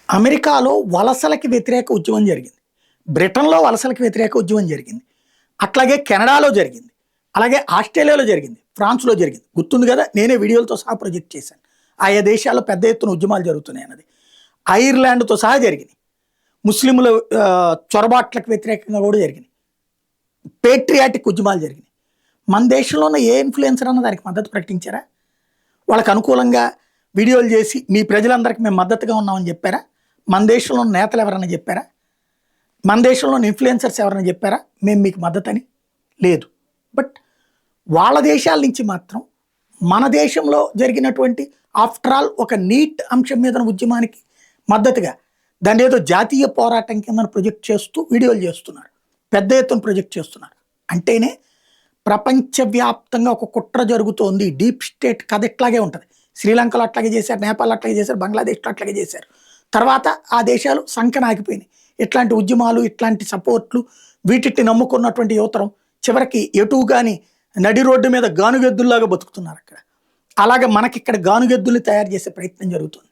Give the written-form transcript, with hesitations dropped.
అమెరికాలో వలసలకి వ్యతిరేక ఉద్యమం జరిగింది. బ్రిటన్‌లో వలసలకి వ్యతిరేక ఉద్యమం జరిగింది. అట్లాగే కెనడాలో జరిగింది. అలాగే ఆస్ట్రేలియాలో జరిగింది. ఫ్రాన్స్‌లో జరిగింది. గుర్తుంది గదా! నేనే వీడియోలతో సహా ప్రొజెక్ట్ చేశాను. ఆయా దేశాల్లో పెద్ద ఎత్తున ఉద్యమాలు జరుగుతున్నాయన్నది. ఐర్లాండ్‌తో సహా జరిగినాయి. ముస్లింల చొరబాట్లకు వ్యతిరేకంగా గూడా జరిగినాయి. పేట్రియాటిక్ ఉద్యమాలు జరిగినాయి. మన దేశంలో ఉన్న ఏ ఇన్‌ఫ్లుయెన్సర్ అన్నా దానికి మద్దతు ప్రకటించారా? వాళ్ళకి అనుకూలంగా వీడియోలు చేసి మీ ప్రజలందరికీ మేము మద్దతుగా ఉన్నామని చెప్పారా? మన దేశంలో ఉన్న నేతలు ఎవరైనా చెప్పారా? మన దేశంలోని ఇన్‌ఫ్లుయెన్సర్స్ ఎవరైనా చెప్పారా? మేము మీకు మద్దతని? లేదు. బట్ వాళ్ళ దేశాల నుంచి మాత్రం మన దేశంలో జరిగినటువంటి ఆఫ్టర్ ఆల్ ఒక నీట్ అంశం మీద ఉద్యమానికి మద్దతుగా దాన్నేదో జాతీయ పోరాటం కింద ప్రొజెక్ట్ చేస్తూ వీడియోలు చేస్తున్నారు. పెద్ద ఎత్తున ప్రొజెక్ట్ చేస్తున్నారు. అంటేనే ప్రపంచవ్యాప్తంగా ఒక కుట్ర జరుగుతోంది. డీప్ స్టేట్ కథ ఇట్లాగే ఉంటది. శ్రీలంకలో అట్లాగే చేశారు, నేపాల్ అట్లాగే చేశారు, బంగ్లాదేశ్‌లో అట్లాగే చేశారు. తర్వాత ఆ దేశాలు సంకనాగిపోయినాయి. ఇట్లాంటి ఉద్యమాలు, ఇట్లాంటి సపోర్ట్‌లు వీటిని నమ్ముకున్నటువంటి యువతరం చివరికి ఎటూ గాని నడి రోడ్డు మీద గానుగెద్దుల్లాగా బతుకుతున్నారక్కడ. అలాగే మనకిక్కడ గానుగెద్దుల్ని తయారు చేసే ప్రయత్నం జరుగుతుంది.